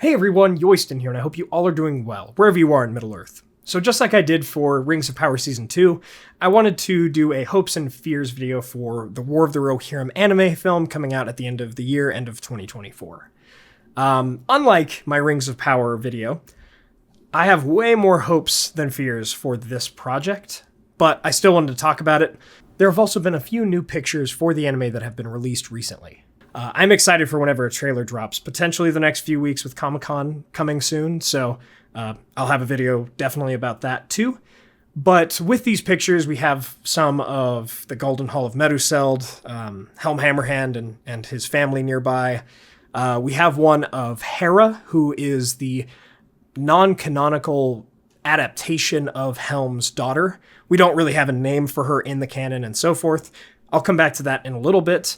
Hey everyone, Yoiston here, and I hope you all are doing well, wherever you are in Middle-earth. So just like I did for Rings of Power Season 2, I wanted to do a hopes and fears video for the War of the Rohirrim anime film coming out at the end of the year, end of 2024. Unlike my Rings of Power video, I have way more hopes than fears for this project, but I still wanted to talk about it. There have also been a few new pictures for the anime that have been released recently. I'm excited for whenever a trailer drops, potentially the next few weeks with Comic-Con coming soon, so I'll have a video definitely about that too. But with these pictures, we have some of the Golden Hall of Meduseld, Helm Hammerhand and his family nearby. We have one of Hera, who is the non-canonical adaptation of Helm's daughter. We don't really have a name for her in the canon and so forth. I'll come back to that in a little bit.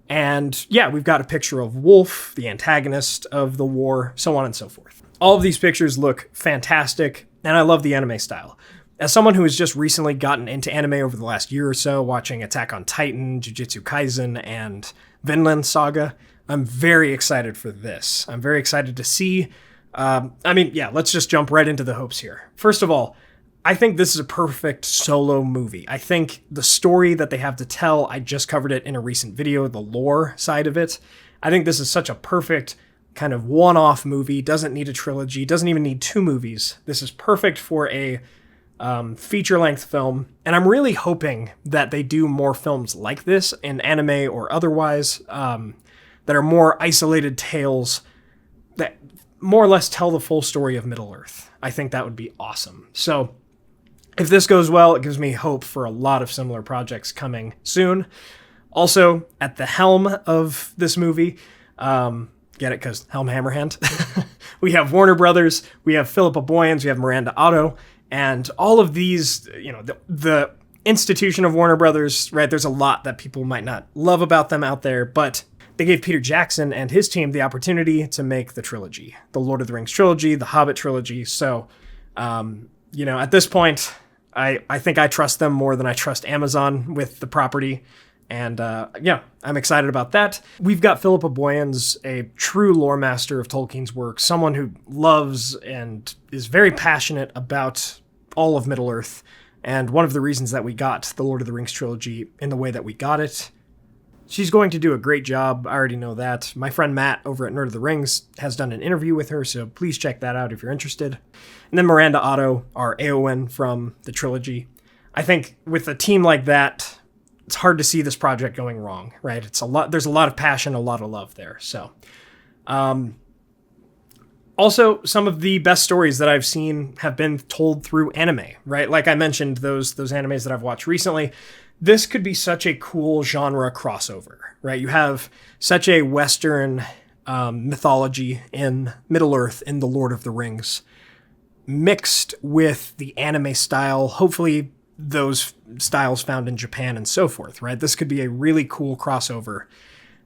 And yeah, we've got a picture of Wolf, the antagonist of the war, so on and so forth. All of these pictures look fantastic, and I love the anime style. As someone who has just recently gotten into anime over the last year or so, watching Attack on Titan, Jujutsu Kaisen, and Vinland Saga, I'm very excited for this. I'm very excited to see. Let's just jump right into the hopes here. First of all, I think this is a perfect solo movie. I think the story that they have to tell, I just covered it in a recent video, the lore side of it. I think this is such a perfect kind of one-off movie, doesn't need a trilogy, doesn't even need two movies. This is perfect for a feature-length film, and I'm really hoping that they do more films like this, in anime or otherwise, that are more isolated tales that more or less tell the full story of Middle-earth. I think that would be awesome. So if this goes well, it gives me hope for a lot of similar projects coming soon. Also, at the helm of this movie, get it, because Helm Hammerhand, we have Warner Brothers, we have Philippa Boyens, we have Miranda Otto, and all of these, the institution of Warner Brothers, right, there's a lot that people might not love about them out there, but they gave Peter Jackson and his team the opportunity to make the trilogy, the Lord of the Rings trilogy, the Hobbit trilogy, so, at this point, I think I trust them more than I trust Amazon with the property. And I'm excited about that. We've got Philippa Boyens, a true lore master of Tolkien's work, someone who loves and is very passionate about all of Middle-earth, and one of the reasons that we got the Lord of the Rings trilogy in the way that we got it. She's going to do a great job, I already know that. My friend Matt over at Nerd of the Rings has done an interview with her, so please check that out if you're interested. And then Miranda Otto, our Eowyn from the trilogy. I think with a team like that, it's hard to see this project going wrong, right? There's a lot of passion, a lot of love there. So, also, some of the best stories that I've seen have been told through anime, right? Like I mentioned, those animes that I've watched recently. This could be such a cool genre crossover, right? You have such a Western mythology in Middle-earth in the Lord of the Rings, mixed with the anime style, hopefully those styles found in Japan and so forth, right? This could be a really cool crossover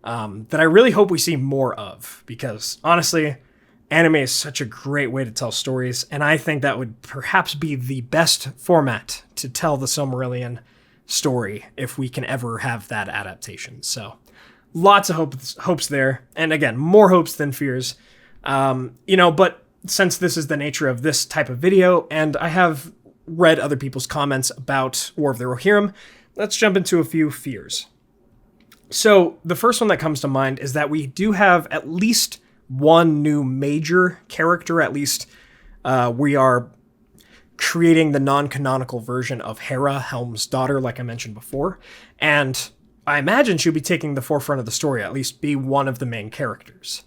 that I really hope we see more of, because honestly, anime is such a great way to tell stories, and I think that would perhaps be the best format to tell the Silmarillion story if we can ever have that adaptation. So lots of hopes there, and again, more hopes than fears. But since this is the nature of this type of video, and I have read other people's comments about War of the Rohirrim, let's jump into a few fears. So the first one that comes to mind is that we do have at least one new major character, at least we are creating the non-canonical version of Hera, Helm's daughter, like I mentioned before, and I imagine she'll be taking the forefront of the story, at least be one of the main characters.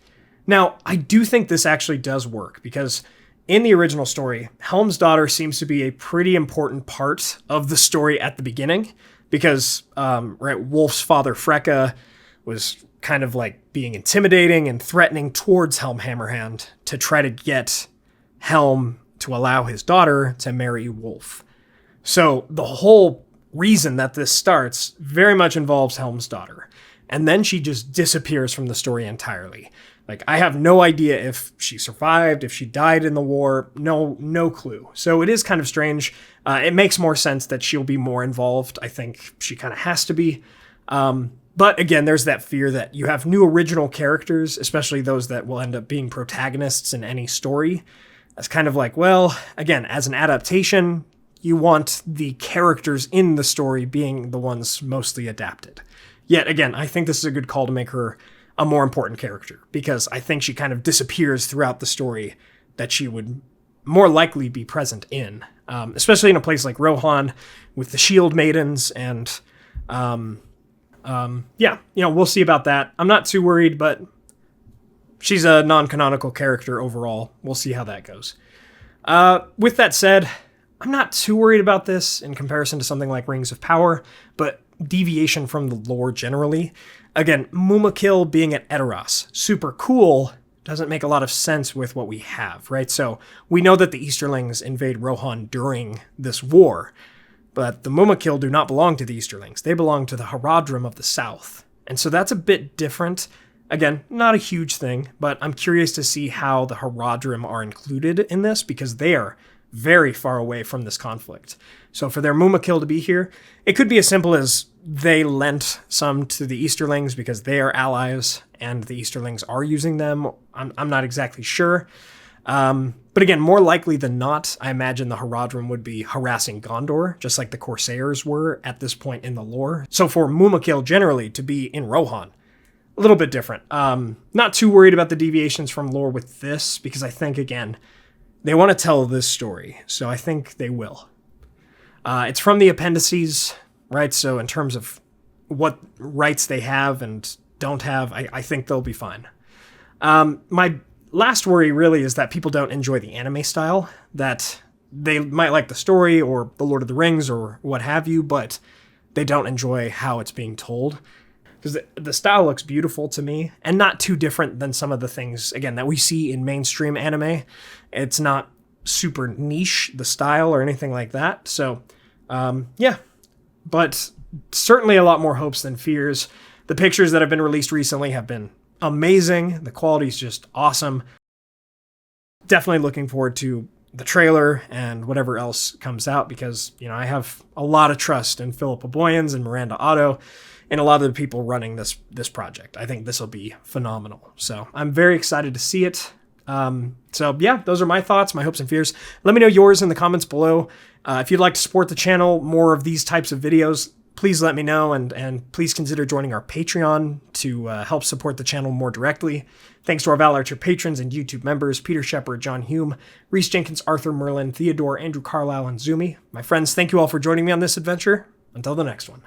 Now, I do think this actually does work, because in the original story, Helm's daughter seems to be a pretty important part of the story at the beginning, because Wolf's father, Freka, was kind of like being intimidating and threatening towards Helm Hammerhand to try to get Helm to allow his daughter to marry Wolf. So the whole reason that this starts very much involves Helm's daughter. And then she just disappears from the story entirely. Like, I have no idea if she survived, if she died in the war, no clue. So it is kind of strange. It makes more sense that she'll be more involved. I think she kind of has to be. But again, there's that fear that you have new original characters, especially those that will end up being protagonists in any story. That's kind of like, well, again, as an adaptation, you want the characters in the story being the ones mostly adapted. Yet again, I think this is a good call to make her a more important character, because I think she kind of disappears throughout the story that she would more likely be present in, especially in a place like Rohan with the Shield Maidens, and we'll see about that. I'm not too worried, but she's a non-canonical character overall. We'll see how that goes. With that said, I'm not too worried about this in comparison to something like Rings of Power, but deviation from the lore generally. Again, Mumakil being at Edoras, super cool, doesn't make a lot of sense with what we have, right? So we know that the Easterlings invade Rohan during this war, but the Mumakil do not belong to the Easterlings. They belong to the Haradrim of the South. And so that's a bit different. Again, not a huge thing, but I'm curious to see how the Haradrim are included in this, because they are very far away from this conflict. So for their Mumakil to be here, it could be as simple as they lent some to the Easterlings because they are allies and the Easterlings are using them. I'm not exactly sure. But again, more likely than not, I imagine the Haradrim would be harassing Gondor, just like the Corsairs were at this point in the lore. So for Mumakil generally to be in Rohan, a little bit different. Not too worried about the deviations from lore with this, because I think, again, they want to tell this story, so I think they will. It's from the appendices, right? So in terms of what rights they have and don't have, I think they'll be fine. My last worry really is that people don't enjoy the anime style, that they might like the story or The Lord of the Rings or what have you, but they don't enjoy how it's being told. Because the style looks beautiful to me, and not too different than some of the things, again, that we see in mainstream anime. It's not super niche, the style or anything like that. So, but certainly a lot more hopes than fears. The pictures that have been released recently have been amazing. The quality's just awesome. Definitely looking forward to the trailer and whatever else comes out, because, I have a lot of trust in Philippa Boyens and Miranda Otto and a lot of the people running this project. I think this will be phenomenal. So I'm very excited to see it. Those are my thoughts, my hopes and fears. Let me know yours in the comments below. If you'd like to support the channel, more of these types of videos, please let me know, and please consider joining our Patreon to help support the channel more directly. Thanks to our Valar tier patrons and YouTube members, Peter Sheppard, John Hume, Rhys Jenkins, Arthur, Merlin, Theodore, Andrew, Carlisle, and Zoomi. My friends, thank you all for joining me on this adventure. Until the next one.